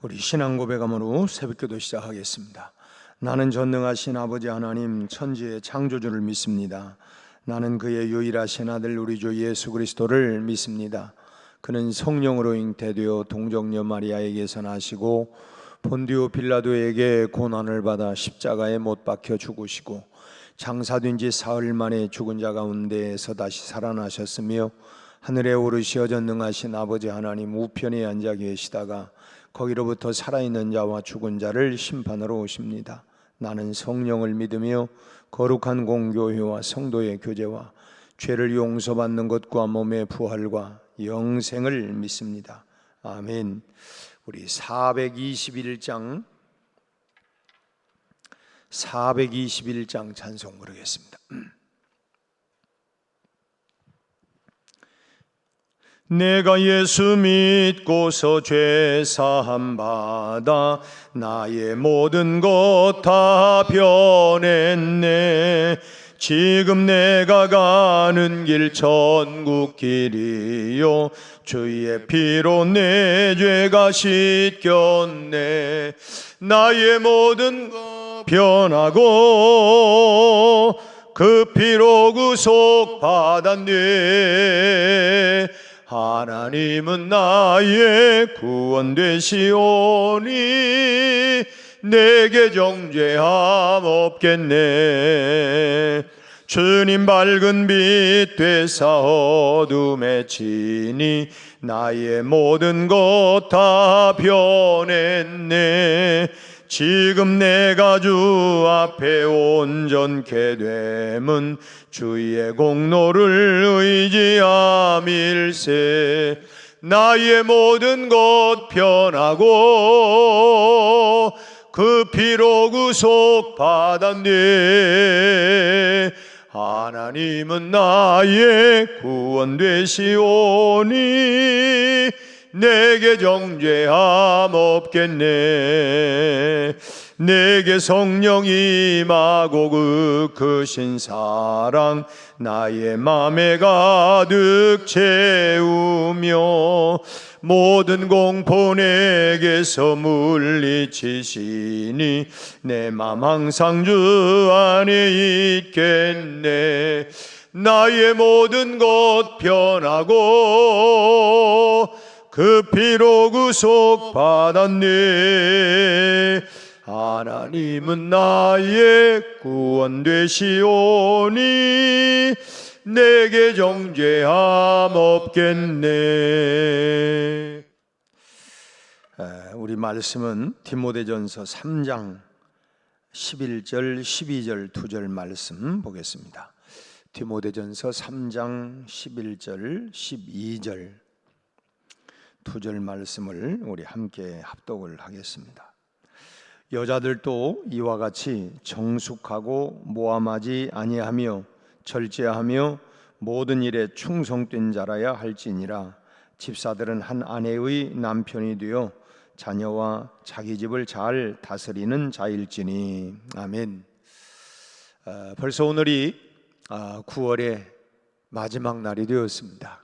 우리 신앙 고백함으로 새벽기도 시작하겠습니다. 나는 전능하신 아버지 하나님 천지의 창조주를 믿습니다. 나는 그의 유일하신 아들 우리 주 예수 그리스도를 믿습니다. 그는 성령으로 잉태되어 동정녀 마리아에게서 나시고 본디오 빌라도에게 고난을 받아 십자가에 못 박혀 죽으시고 장사된 지 사흘 만에 죽은 자 가운데에서 다시 살아나셨으며 하늘에 오르시어 전능하신 아버지 하나님 우편에 앉아 계시다가 거기로부터 살아있는 자와 죽은 자를 심판하러 오십니다. 나는 성령을 믿으며 거룩한 공교회와 성도의 교제와 죄를 용서받는 것과 몸의 부활과 영생을 믿습니다. 아멘. 우리 421장 찬송 부르겠습니다. 내가 예수 믿고서 죄 사함 받아 나의 모든 것 다 변했네. 지금 내가 가는 길 천국 길이요 주의 피로 내 죄가 씻겼네. 나의 모든 것 변하고 그 피로 구속 받았네. 하나님은 나의 구원 되시오니 내게 정죄함 없겠네. 주님 밝은 빛 되사 어둠에 치니 나의 모든 것 다 변했네. 지금 내가 주 앞에 온전케 됨은 주의 공로를 의지함일세. 나의 모든 것 변하고 그 피로 구속 받았네. 하나님은 나의 구원 되시오니 내게 정죄함 없겠네. 내게 성령 임하고 그 크신 사랑 나의 맘에 가득 채우며 모든 공포 내게서 물리치시니 내 맘 항상 주 안에 있겠네. 나의 모든 것 변하고 그 피로 구속 받았네. 하나님은 나의 구원 되시오니 내게 정죄함 없겠네. 우리 말씀은 디모데전서 3장 11절 12절 2절 말씀 보겠습니다. 디모데전서 3장 11절 12절 2절 말씀을 우리 함께 합독을 하겠습니다. 여자들도 이와 같이 정숙하고 모함하지 아니하며 절제하며 모든 일에 충성된 자라야 할지니라. 집사들은 한 아내의 남편이 되어 자녀와 자기 집을 잘 다스리는 자일지니. 아멘. 벌써 오늘이 9월의 마지막 날이 되었습니다.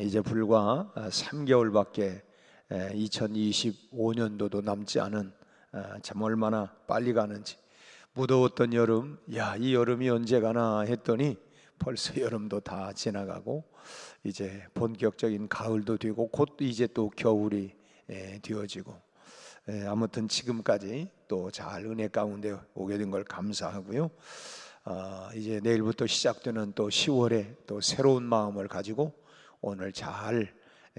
이제 불과 3개월밖에 2025년도도 남지 않은 참 얼마나 빨리 가는지. 무더웠던 여름, 이 여름이 언제 가나 했더니 벌써 여름도 다 지나가고 이제 본격적인 가을도 되고 곧 이제 또 겨울이 되어지고, 아무튼 지금까지 또 잘 은혜 가운데 오게 된 걸 감사하고요. 이제 내일부터 시작되는 또 10월에 또 새로운 마음을 가지고 오늘 잘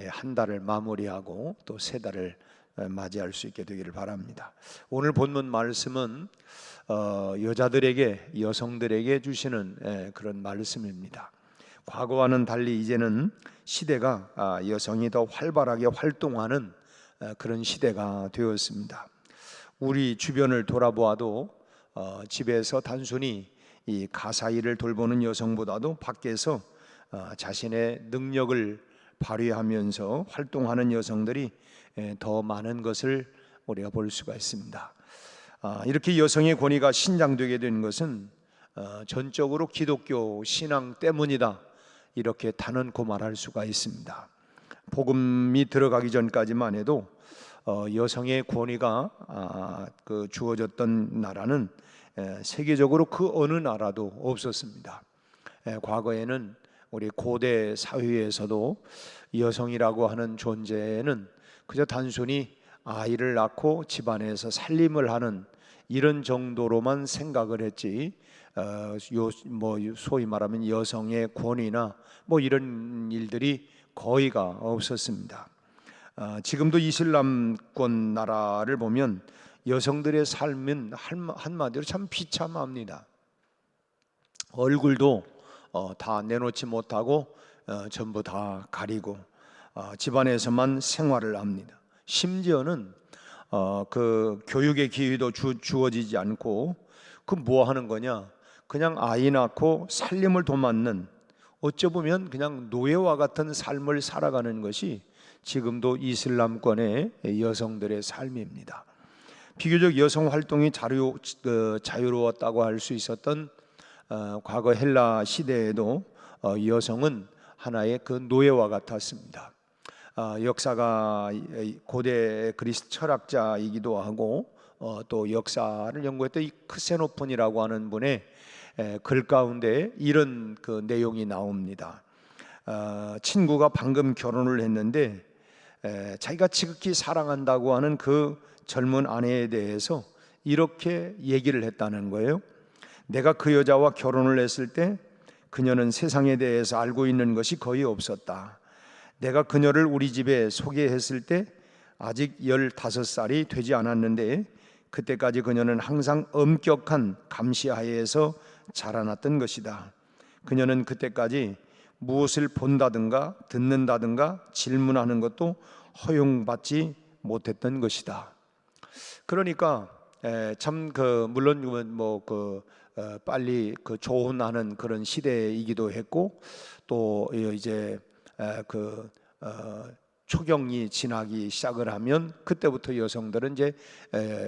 한 달을 마무리하고 또 새 달을 맞이할 수 있게 되기를 바랍니다. 오늘 본문 말씀은 여자들에게, 여성들에게 주시는 그런 말씀입니다. 과거와는 달리 이제는 시대가 여성이 더 활발하게 활동하는 그런 시대가 되었습니다. 우리 주변을 돌아보아도 집에서 단순히 이 가사일을 돌보는 여성보다도 밖에서 자신의 능력을 발휘하면서 활동하는 여성들이 더 많은 것을 우리가 볼 수가 있습니다. 이렇게 여성의 권위가 신장되게 된 것은 전적으로 기독교 신앙 때문이다, 이렇게 단언코 말할 수가 있습니다. 복음이 들어가기 전까지만 해도 여성의 권위가 주어졌던 나라는 세계적으로 그 어느 나라도 없었습니다. 과거에는 우리 고대 사회에서도 여성이라고 하는 존재는 그저 단순히 아이를 낳고 집안에서 살림을 하는 이런 정도로만 생각을 했지, 소위 말하면 여성의 권위나 이런 일들이 거의가 없었습니다. 지금도 이슬람권 나라를 보면 여성들의 삶은 한마디로 참 비참합니다. 얼굴도 다 내놓지 못하고 전부 다 가리고 집안에서만 생활을 합니다. 심지어는 그 교육의 기회도 주어지지 않고 그 뭐 하는 거냐, 그냥 아이 낳고 살림을 도맡는, 어쩌보면 그냥 노예와 같은 삶을 살아가는 것이 지금도 이슬람권의 여성들의 삶입니다. 비교적 여성 활동이 자유로웠다고 할 수 있었던 과거 헬라 시대에도 여성은 하나의 그 노예와 같았습니다. 역사가 고대 그리스 철학자이기도 하고 또 역사를 연구했던 이 크세노폰이라고 하는 분의 글 가운데 이런 그 내용이 나옵니다. 친구가 방금 결혼을 했는데 자기가 지극히 사랑한다고 하는 그 젊은 아내에 대해서 이렇게 얘기를 했다는 거예요. 내가 그 여자와 결혼을 했을 때 그녀는 세상에 대해서 알고 있는 것이 거의 없었다. 내가 그녀를 우리 집에 소개했을 때 아직 15살이 되지 않았는데 그때까지 그녀는 항상 엄격한 감시하에서 자라났던 것이다. 그녀는 그때까지 무엇을 본다든가 듣는다든가 질문하는 것도 허용받지 못했던 것이다. 그러니까 참 물론 빨리 조혼하는 그런 시대이기도 했고, 또 이제 초경이 지나기 시작을 하면 그때부터 여성들은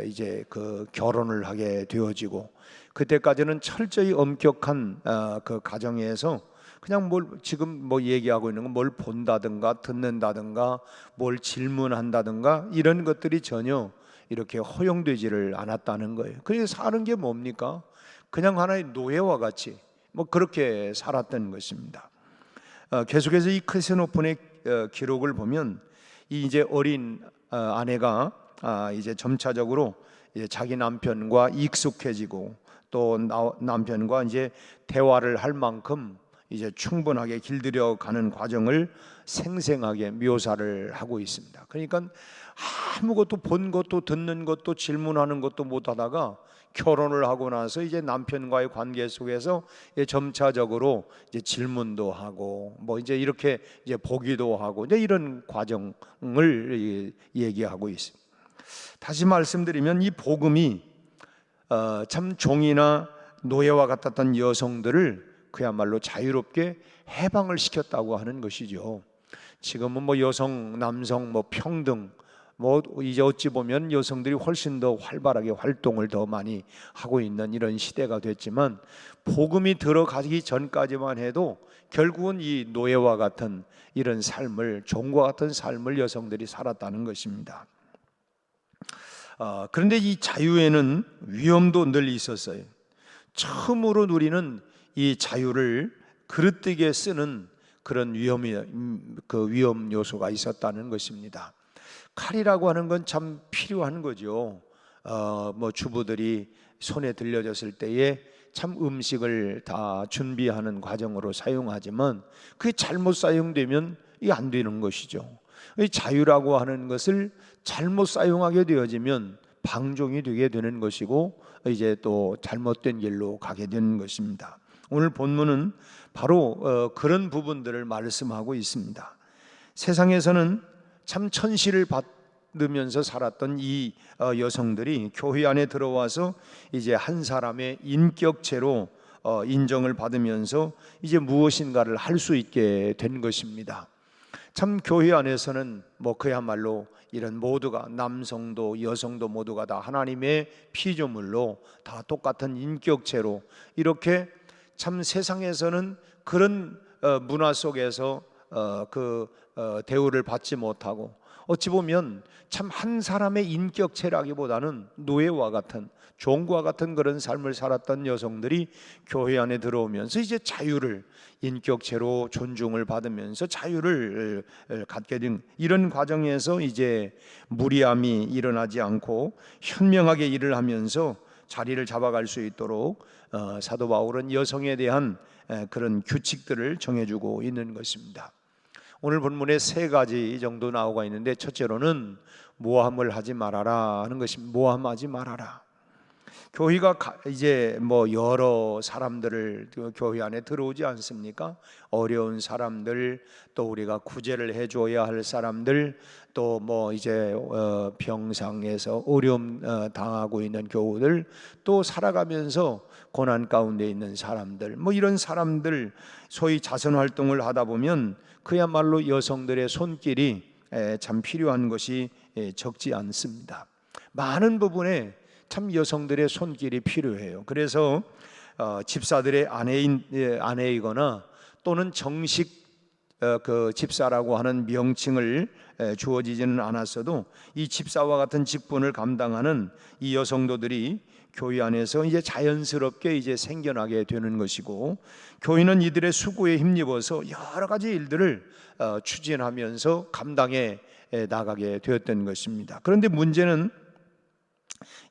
이제 결혼을 하게 되어지고, 그때까지는 철저히 엄격한 그 가정에서 그냥 지금 얘기하고 있는 건 뭘 본다든가 듣는다든가 뭘 질문한다든가 이런 것들이 전혀 이렇게 허용되지를 않았다는 거예요. 그래서 사는 게 뭡니까? 그냥 하나의 노예와 같이 그렇게 살았던 것입니다. 계속해서 이 크세노폰의 기록을 보면 이제 어린 아내가 이제 점차적으로 이제 자기 남편과 익숙해지고 또 남편과 이제 대화를 할 만큼 이제 충분하게 길들여 가는 과정을 생생하게 묘사를 하고 있습니다. 그러니까 아무것도 본 것도 듣는 것도 질문하는 것도 못하다가 결혼을 하고 나서 이제 남편과의 관계 속에서 점차적으로 이제 질문도 하고 이제 이렇게 이제 보기도 하고 이제 이런 과정을 얘기하고 있습니다. 다시 말씀드리면 이 복음이 참 종이나 노예와 같았던 여성들을 그야말로 자유롭게 해방을 시켰다고 하는 것이죠. 지금은 여성, 남성 평등 이제 어찌 보면 여성들이 훨씬 더 활발하게 활동을 더 많이 하고 있는 이런 시대가 됐지만, 복음이 들어가기 전까지만 해도 결국은 이 노예와 같은 이런 삶을, 종과 같은 삶을 여성들이 살았다는 것입니다. 그런데 이 자유에는 위험도 늘 있었어요. 처음으로 누리는 이 자유를 그릇되게 쓰는 그런 위험 요소가 있었다는 것입니다. 칼이라고 하는 건 참 필요한 거죠. 주부들이 손에 들려졌을 때에 참 음식을 다 준비하는 과정으로 사용하지만 그게 잘못 사용되면 이게 안 되는 것이죠. 이 자유라고 하는 것을 잘못 사용하게 되어지면 방종이 되게 되는 것이고 이제 또 잘못된 길로 가게 되는 것입니다. 오늘 본문은 바로 그런 부분들을 말씀하고 있습니다. 세상에서는 참 천시를 받으면서 살았던 이 여성들이 교회 안에 들어와서 이제 한 사람의 인격체로 인정을 받으면서 이제 무엇인가를 할 수 있게 된 것입니다. 참 교회 안에서는 그야말로 이런 모두가, 남성도 여성도 모두가 다 하나님의 피조물로 다 똑같은 인격체로 이렇게 참 세상에서는 그런 문화 속에서 대우를 받지 못하고 어찌 보면 참 한 사람의 인격체라기보다는 노예와 같은, 종과 같은 그런 삶을 살았던 여성들이 교회 안에 들어오면서 이제 자유를, 인격체로 존중을 받으면서 자유를 갖게 된 이런 과정에서 이제 무리함이 일어나지 않고 현명하게 일을 하면서 자리를 잡아갈 수 있도록 사도 바울은 여성에 대한 그런 규칙들을 정해주고 있는 것입니다. 오늘 본문에 세 가지 정도 나오고 있는데, 첫째로는 모함을 하지 말아라 하는 것입니다. 모함하지 말아라. 교회가 이제 뭐 여러 사람들을 교회 안에 들어오지 않습니까? 어려운 사람들, 또 우리가 구제를 해줘야 할 사람들, 또 뭐 이제 병상에서 어려움 당하고 있는 교우들, 또 살아가면서 고난 가운데 있는 사람들, 뭐 이런 사람들, 소위 자선 활동을 하다 보면 그야말로 여성들의 손길이 참 필요한 것이 적지 않습니다. 많은 부분에 참 여성들의 손길이 필요해요. 그래서 집사들의 아내이거나 또는 정식 그 집사라고 하는 명칭을 주어지지는 않았어도 이 집사와 같은 직분을 감당하는 이 여성도들이 교회 안에서 이제 자연스럽게 이제 생겨나게 되는 것이고, 교회는 이들의 수고에 힘입어서 여러 가지 일들을 추진하면서 감당해 나가게 되었던 것입니다. 그런데 문제는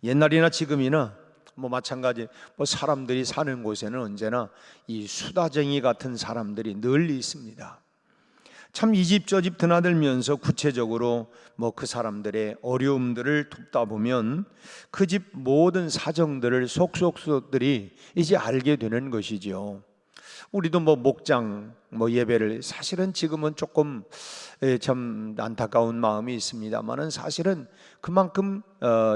옛날이나 지금이나 뭐 마찬가지, 뭐 사람들이 사는 곳에는 언제나 이 수다쟁이 같은 사람들이 늘 있습니다. 참 이 집 저 집 드나들면서 구체적으로 뭐 그 사람들의 어려움들을 돕다 보면 그 집 모든 사정들을 속속들이 이제 알게 되는 것이죠. 우리도 뭐 목장 뭐 예배를, 사실은 지금은 조금 참 안타까운 마음이 있습니다만은 사실은 그만큼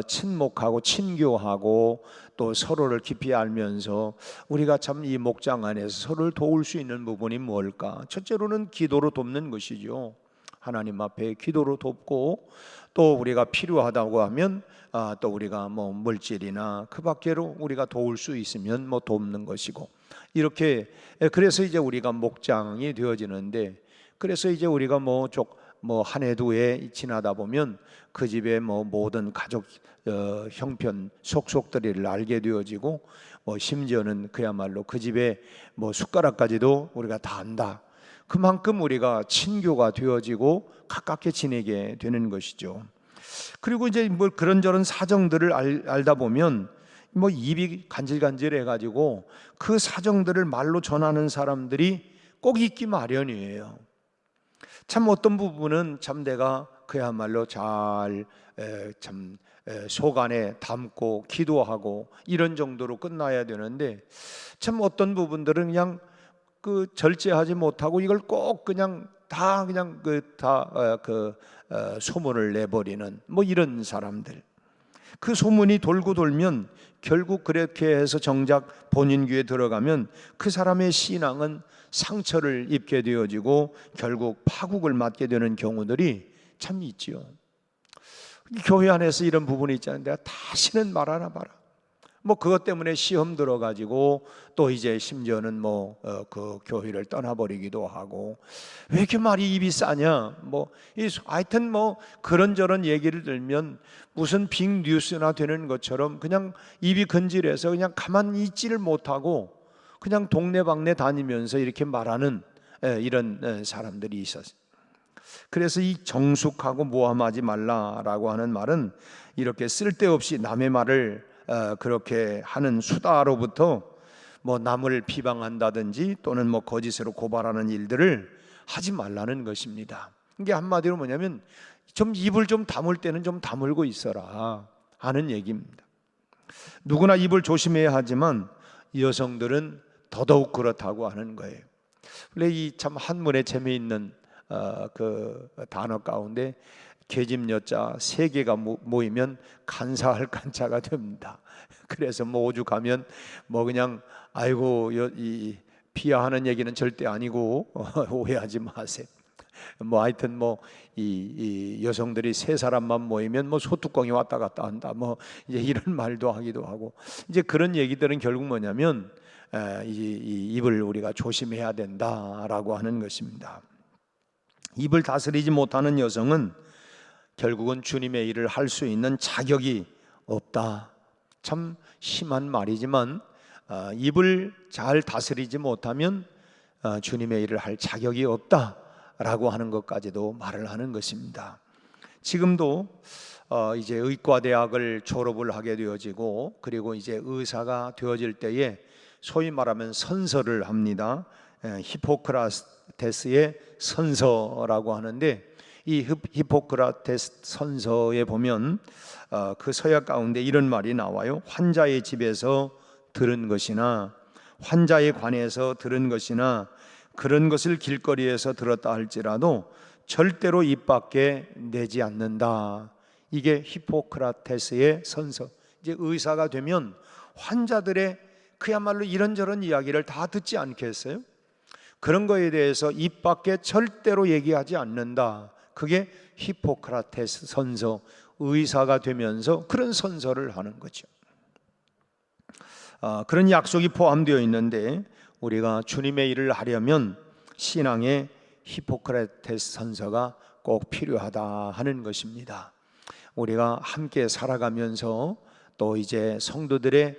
친목하고 친교하고 또 서로를 깊이 알면서 우리가 참 이 목장 안에서 서로를 도울 수 있는 부분이 뭘까? 첫째로는 기도로 돕는 것이죠. 하나님 앞에 기도로 돕고, 또 우리가 필요하다고 하면 또 우리가 뭐 물질이나 그 밖으로 우리가 도울 수 있으면 뭐 돕는 것이고, 이렇게 그래서 이제 우리가 목장이 되어지는데, 그래서 이제 우리가 뭐 한 해 두 해 지나다 보면 그 집의 뭐 모든 가족 형편 속속들이를 알게 되어지고, 뭐 심지어는 그야말로 그 집의 뭐 숟가락까지도 우리가 다 안다. 그만큼 우리가 친교가 되어지고 가깝게 지내게 되는 것이죠. 그리고 이제 뭐 그런저런 사정들을 알다 보면 뭐 입이 간질간질해 가지고 그 사정들을 말로 전하는 사람들이 꼭 있기 마련이에요. 참 어떤 부분은 참 내가 그야말로 잘 속 안에 담고 기도하고 이런 정도로 끝나야 되는데, 참 어떤 부분들은 그냥 그 절제하지 못하고 이걸 꼭 그냥 다 소문을 내버리는 뭐 이런 사람들. 그 소문이 돌고 돌면 결국 그렇게 해서 정작 본인 귀에 들어가면 그 사람의 신앙은 상처를 입게 되어지고 결국 파국을 맞게 되는 경우들이 참 있지요. 교회 안에서 이런 부분이 있잖아요. 내가 다시는 말하나 봐라. 뭐 그것 때문에 시험 들어가지고 또 이제 심지어는 뭐 그 교회를 떠나버리기도 하고, 왜 이렇게 말이 입이 싸냐, 뭐 하여튼 뭐 그런저런 얘기를 들면 무슨 빅 뉴스나 되는 것처럼 그냥 입이 근질해서 그냥 가만히 있지를 못하고 그냥 동네방네 다니면서 이렇게 말하는 이런 사람들이 있었어요. 그래서 이 정숙하고 모함하지 말라라고 하는 말은 이렇게 쓸데없이 남의 말을 그렇게 하는 수다로부터 뭐 남을 비방한다든지 또는 뭐 거짓으로 고발하는 일들을 하지 말라는 것입니다. 이게 한마디로 뭐냐면 좀 입을 좀 다물 때는 좀 다물고 있어라 하는 얘기입니다. 누구나 입을 조심해야 하지만 여성들은 더더욱 그렇다고 하는 거예요. 원래 이 참 한문에 재미있는 그 단어 가운데 계집 여자 세 개가 모이면 간사할 간자가 됩니다. 그래서 뭐 오죽하면 뭐 그냥 아이고 이 비하하는 얘기는 절대 아니고 오해하지 마세요. 뭐 하여튼 뭐 이 여성들이 세 사람만 모이면 뭐 소뚜껑이 왔다 갔다 한다, 뭐 이제 이런 말도 하기도 하고, 이제 그런 얘기들은 결국 뭐냐면 이 입을 우리가 조심해야 된다라고 하는 것입니다. 입을 다스리지 못하는 여성은 결국은 주님의 일을 할 수 있는 자격이 없다. 참 심한 말이지만 입을 잘 다스리지 못하면 주님의 일을 할 자격이 없다라고 하는 것까지도 말을 하는 것입니다. 지금도 이제 의과대학을 졸업을 하게 되어지고 그리고 이제 의사가 되어질 때에 소위 말하면 선서를 합니다. 히포크라테스의 선서라고 하는데, 이 히포크라테스 선서에 보면 그 서약 가운데 이런 말이 나와요. 환자의 집에서 들은 것이나 환자에 관해서 들은 것이나 그런 것을 길거리에서 들었다 할지라도 절대로 입 밖에 내지 않는다. 이게 히포크라테스의 선서. 이제 의사가 되면 환자들의 그야말로 이런저런 이야기를 다 듣지 않겠어요? 그런 거에 대해서 입 밖에 절대로 얘기하지 않는다. 그게 히포크라테스 선서. 의사가 되면서 그런 선서를 하는 거죠. 그런 약속이 포함되어 있는데, 우리가 주님의 일을 하려면 신앙의 히포크라테스 선서가 꼭 필요하다 하는 것입니다. 우리가 함께 살아가면서 또 이제 성도들의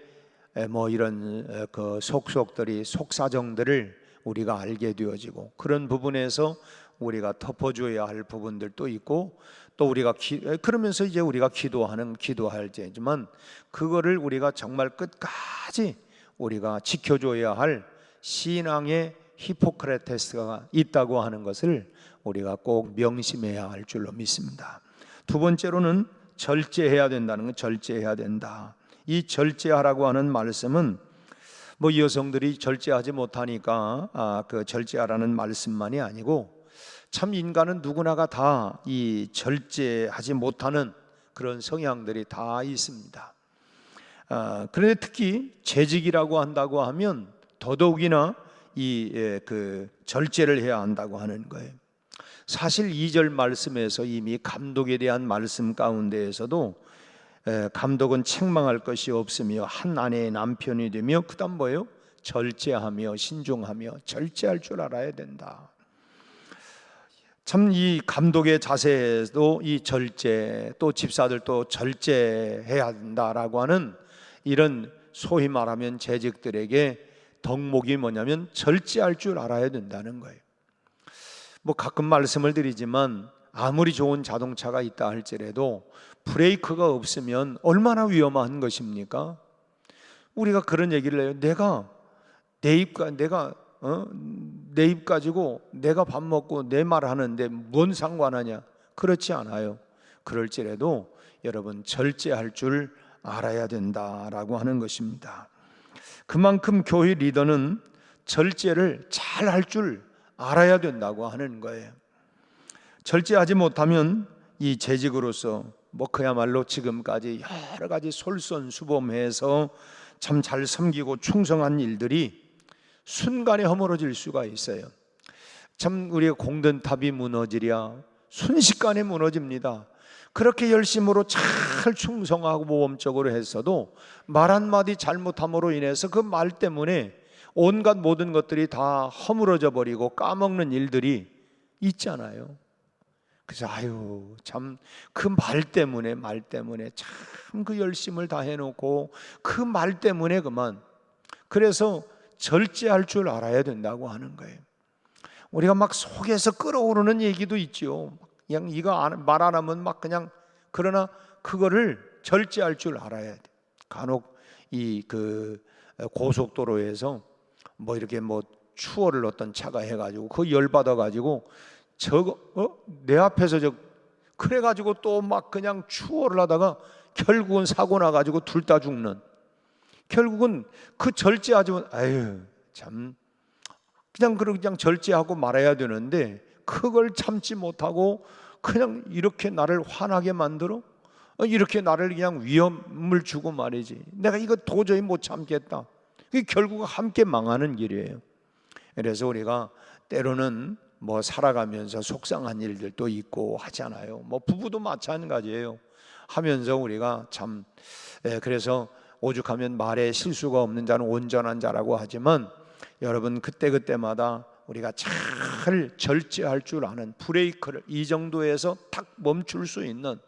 이런 그 속속들이 속사정들을 우리가 알게 되어지고, 그런 부분에서 우리가 덮어줘야 할 부분들도 있고, 또 우리가 그러면서 이제 우리가 기도할 때지만 그거를 우리가 정말 끝까지 우리가 지켜줘야 할 신앙의 히포크라테스가 있다고 하는 것을 우리가 꼭 명심해야 할 줄로 믿습니다. 두 번째로는 절제해야 된다는 것. 절제해야 된다. 이 절제하라고 하는 말씀은 여성들이 절제하지 못하니까 그 절제하라는 말씀만이 아니고, 참 인간은 누구나가 다 이 절제하지 못하는 그런 성향들이 다 있습니다. 그런데 특히 재직이라고 한다고 하면 더더욱이나 그 절제를 해야 한다고 하는 거예요. 사실 2절 말씀에서 이미 감독에 대한 말씀 가운데에서도 감독은 책망할 것이 없으며 한 아내의 남편이 되며, 그다음 뭐예요? 절제하며 신중하며 절제할 줄 알아야 된다. 참 이 감독의 자세에도 이 절제, 또 집사들도 절제해야 한다라고 하는 이런 소위 말하면 재직들에게 덕목이 뭐냐면 절제할 줄 알아야 된다는 거예요. 가끔 말씀을 드리지만 아무리 좋은 자동차가 있다 할지라도 브레이크가 없으면 얼마나 위험한 것입니까? 우리가 그런 얘기를 해요. 내 입 가지고 내가 밥 먹고 내 말 하는데 뭔 상관하냐? 그렇지 않아요. 그럴지라도 여러분 절제할 줄 알아야 된다라고 하는 것입니다. 그만큼 교회 리더는 절제를 잘 할 줄 알아야 된다고 하는 거예요. 절제하지 못하면 이 재직으로서 그야말로 지금까지 여러 가지 솔선수범해서 참 잘 섬기고 충성한 일들이 순간에 허물어질 수가 있어요. 참 우리가 공든탑이 무너지랴 순식간에 무너집니다. 그렇게 열심으로 잘 충성하고 모범적으로 했어도 말 한마디 잘못함으로 인해서 그 말 때문에 온갖 모든 것들이 다 허물어져 버리고 까먹는 일들이 있잖아요. 그래서 참 그 말 때문에 참 그 열심을 다 해놓고 그 말 때문에 그래서 절제할 줄 알아야 된다고 하는 거예요. 우리가 속에서 끓어오르는 얘기도 있죠. 그냥 이거 말 안 하면 그냥, 그러나 그거를 절제할 줄 알아야 돼. 간혹 그 고속도로에서 이렇게 추월을 어떤 차가 해가지고 그 열받아 가지고 내 앞에서 그래가지고 또 그냥 추월을 하다가 결국은 사고 나가지고 둘 다 죽는. 결국은 그 절제하지 못. 참 그냥 절제하고 말아야 되는데 그걸 참지 못하고 그냥 이렇게 나를 화나게 만들어, 이렇게 나를 그냥 위험을 주고 말이지. 내가 이거 도저히 못 참겠다. 그게 결국 함께 망하는 길이에요. 그래서 우리가 때로는 살아가면서 속상한 일들도 있고 하잖아요. 부부도 마찬가지예요. 하면서 우리가 참 그래서 오죽하면 말에 실수가 없는 자는 온전한 자라고 하지만, 여러분 그때그때마다 우리가 잘 절제할 줄 아는, 브레이크를 이 정도에서 탁 멈출 수 있는,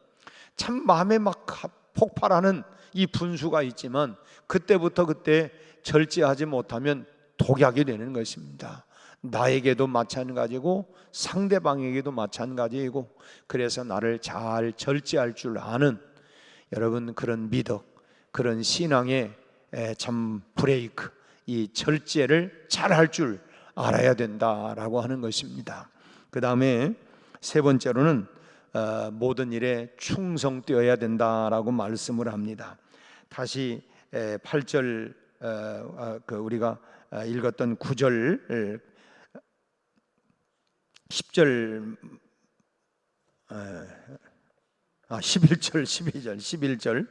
참 마음에 막 폭발하는 이 분수가 있지만 그때부터 그때 절제하지 못하면 독약이 되는 것입니다. 나에게도 마찬가지고 상대방에게도 마찬가지이고, 그래서 나를 잘 절제할 줄 아는 여러분, 그런 미덕, 그런 신앙의 참 브레이크, 이 절제를 잘 할 줄 알아야 된다라고 하는 것입니다. 그 다음에 세 번째로는 모든 일에 충성되어야 된다라고 말씀을 합니다. 다시 8절 우리가 읽었던 9절 10절 11절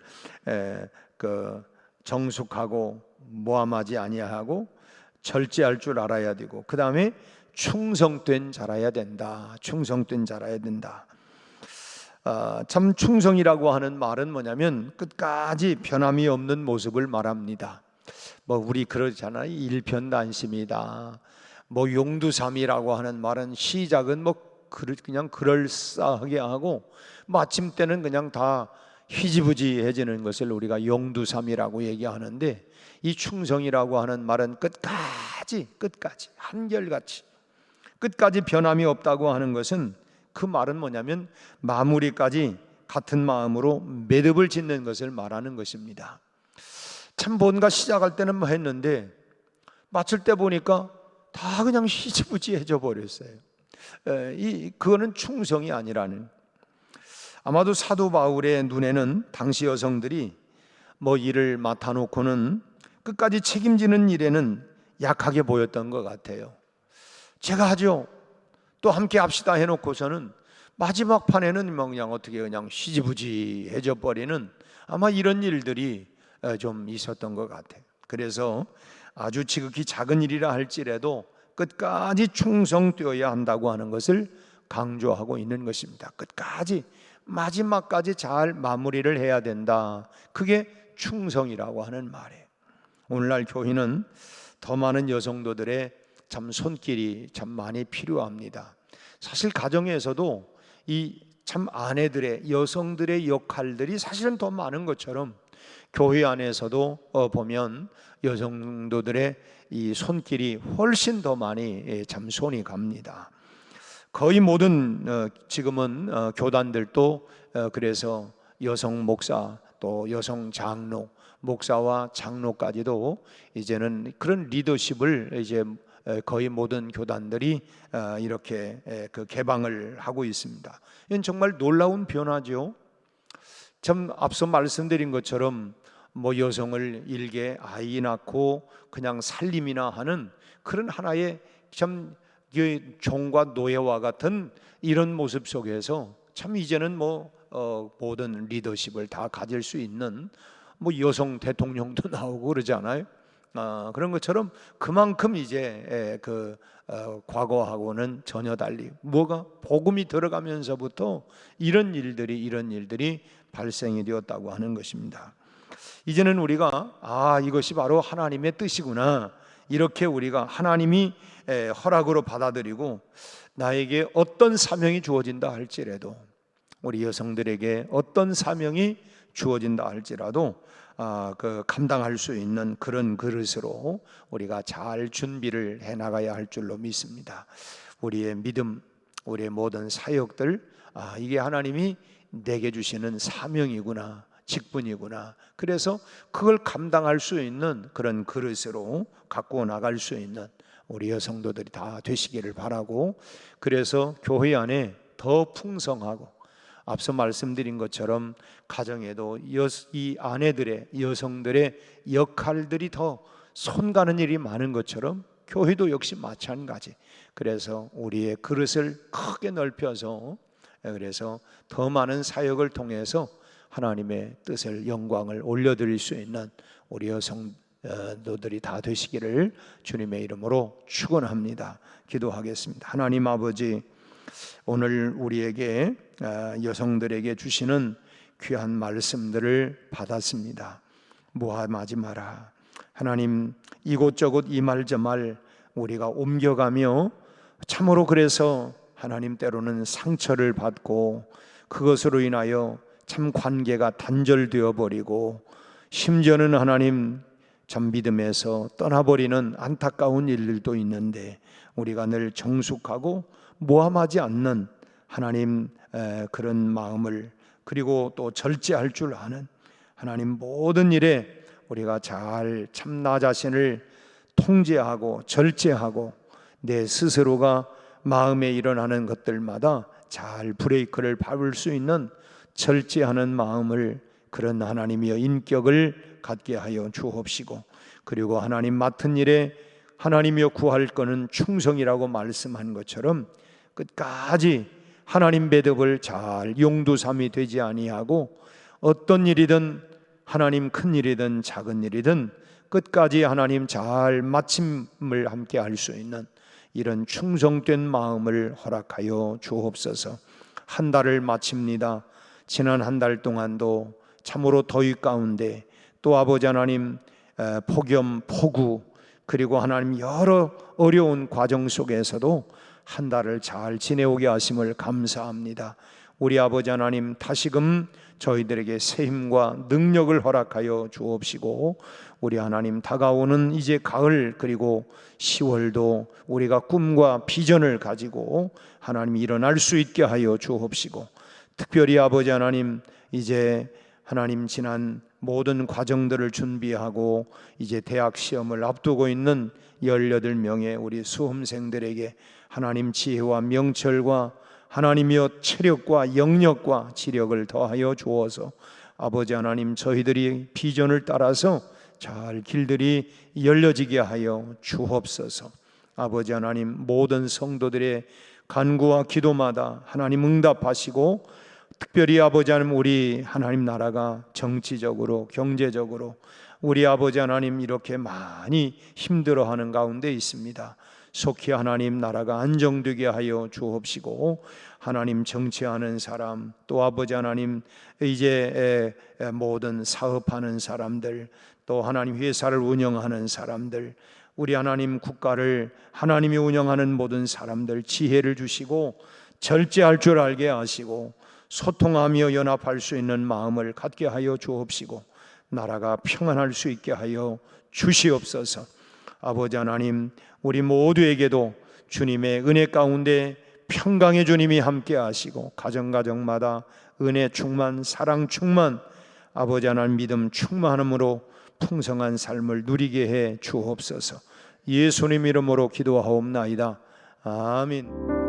그 정숙하고 모함하지 아니하고 절제할 줄 알아야 되고, 그 다음에 충성된 자라야 된다. 충성된 자라야 된다. 참 충성이라고 하는 말은 뭐냐면 끝까지 변함이 없는 모습을 말합니다. 뭐 우리 그러잖아요. 일편단심이다. 뭐 용두삼이라고 하는 말은 시작은 뭐 그냥 그럴싸하게 하고 마침 때는 그냥 다 희지부지해지는 것을 우리가 용두삼이라고 얘기하는데, 이 충성이라고 하는 말은 끝까지 한결같이 끝까지 변함이 없다고 하는 것은, 그 말은 뭐냐면 마무리까지 같은 마음으로 매듭을 짓는 것을 말하는 것입니다. 참 뭔가 시작할 때는 뭐 했는데 마칠 때 보니까 다 그냥 희지부지해져 버렸어요. 그거는 충성이 아니라는. 아마도 사도 바울의 눈에는 당시 여성들이 뭐 일을 맡아놓고는 끝까지 책임지는 일에는 약하게 보였던 것 같아요. 제가 하죠, 또 함께 합시다 해놓고서는 마지막 판에는 뭐 그냥 어떻게 그냥 희지부지해져 버리는, 아마 이런 일들이 좀 있었던 것 같아요. 그래서 아주 지극히 작은 일이라 할지라도 끝까지 충성되어야 한다고 하는 것을 강조하고 있는 것입니다. 끝까지 마지막까지 잘 마무리를 해야 된다. 그게 충성이라고 하는 말이에요. 오늘날 교회는 더 많은 여성도들의 참 손길이 참 많이 필요합니다. 사실 가정에서도 이 참 아내들의, 여성들의 역할들이 사실은 더 많은 것처럼 교회 안에서도 보면 여성도들의 이 손길이 훨씬 더 많이 참 손이 갑니다. 거의 모든 지금은 교단들도 그래서 여성 목사, 또 여성 장로, 목사와 장로까지도 이제는 그런 리더십을 이제 거의 모든 교단들이 이렇게 그 개방을 하고 있습니다. 이건 정말 놀라운 변화죠. 참 앞서 말씀드린 것처럼 뭐 여성을 일개 아이 낳고 그냥 살림이나 하는 그런 하나의 참 종과 노예와 같은 이런 모습 속에서 참 이제는 뭐 모든 리더십을 다 가질 수 있는 뭐 여성 대통령도 나오고 그러잖아요. 그런 것처럼 그만큼 이제 과거하고는 전혀 달리 뭐가 복음이 들어가면서부터 이런 일들이 발생이 되었다고 하는 것입니다. 이제는 우리가 이것이 바로 하나님의 뜻이구나, 이렇게 우리가 하나님이 허락으로 받아들이고, 나에게 어떤 사명이 주어진다 할지라도, 우리 여성들에게 어떤 사명이 주어진다 할지라도 그 감당할 수 있는 그런 그릇으로 우리가 잘 준비를 해나가야 할 줄로 믿습니다. 우리의 믿음, 우리의 모든 사역들, 이게 하나님이 내게 주시는 사명이구나, 직분이구나. 그래서 그걸 감당할 수 있는 그런 그릇으로 갖고 나갈 수 있는 우리 여성도들이 다 되시기를 바라고, 그래서 교회 안에 더 풍성하고, 앞서 말씀드린 것처럼 가정에도 이 아내들의, 여성들의 역할들이 더 손가는 일이 많은 것처럼 교회도 역시 마찬가지. 그래서 우리의 그릇을 크게 넓혀서, 그래서 더 많은 사역을 통해서 하나님의 뜻을, 영광을 올려드릴 수 있는 우리 여성도들이 다 되시기를 주님의 이름으로 축원합니다. 기도하겠습니다. 하나님 아버지, 오늘 우리에게 여성들에게 주시는 귀한 말씀들을 받았습니다. 모함하지 마라. 하나님, 이곳저곳 이 말 저 말 우리가 옮겨가며 참으로 그래서 하나님 때로는 상처를 받고 그것으로 인하여 참 관계가 단절되어 버리고 심지어는 하나님 참 믿음에서 떠나버리는 안타까운 일들도 있는데 우리가 늘 정숙하고 모함하지 않는 하나님 그런 마음을, 그리고 또 절제할 줄 아는 하나님 모든 일에 우리가 잘 참 나 자신을 통제하고 절제하고 내 스스로가 마음에 일어나는 것들마다 잘 브레이크를 밟을 수 있는 절제하는 마음을, 그런 하나님의 인격을 갖게 하여 주옵시고, 그리고 하나님 맡은 일에 하나님이여 구할 것은 충성이라고 말씀한 것처럼 끝까지 하나님 배덕을 잘 용두삼이 되지 아니하고 어떤 일이든 하나님 큰 일이든 작은 일이든 끝까지 하나님 잘 마침을 함께 할 수 있는 이런 충성된 마음을 허락하여 주옵소서. 한 달을 마칩니다. 지난 한 달 동안도 참으로 더위 가운데 또 아버지 하나님 폭염, 폭우, 그리고 하나님 여러 어려운 과정 속에서도 한 달을 잘 지내오게 하심을 감사합니다. 우리 아버지 하나님 다시금 저희들에게 새 힘과 능력을 허락하여 주옵시고, 우리 하나님 다가오는 이제 가을 그리고 10월도 우리가 꿈과 비전을 가지고 하나님 일어날 수 있게 하여 주옵시고, 특별히 아버지 하나님 이제 하나님 지난 모든 과정들을 준비하고 이제 대학 시험을 앞두고 있는 18명의 우리 수험생들에게 하나님 지혜와 명철과 하나님이여 체력과 영력과 지력을 더하여 주어서 아버지 하나님 저희들이 비전을 따라서 잘 길들이 열려지게 하여 주옵소서. 아버지 하나님 모든 성도들의 간구와 기도마다 하나님 응답하시고, 특별히 아버지 하나님 우리 하나님 나라가 정치적으로 경제적으로 우리 아버지 하나님 이렇게 많이 힘들어하는 가운데 있습니다. 속히 하나님 나라가 안정되게 하여 주옵시고, 하나님 정치하는 사람 또 아버지 하나님 이제 모든 사업하는 사람들 또 하나님 회사를 운영하는 사람들 우리 하나님 국가를 하나님이 운영하는 모든 사람들 지혜를 주시고 절제할 줄 알게 하시고 소통하며 연합할 수 있는 마음을 갖게 하여 주옵시고 나라가 평안할 수 있게 하여 주시옵소서. 아버지 하나님 우리 모두에게도 주님의 은혜 가운데 평강의 주님이 함께 하시고 가정가정마다 은혜 충만 사랑 충만 아버지 하나님 믿음 충만함으로 풍성한 삶을 누리게 해 주옵소서. 예수님 이름으로 기도하옵나이다. 아멘.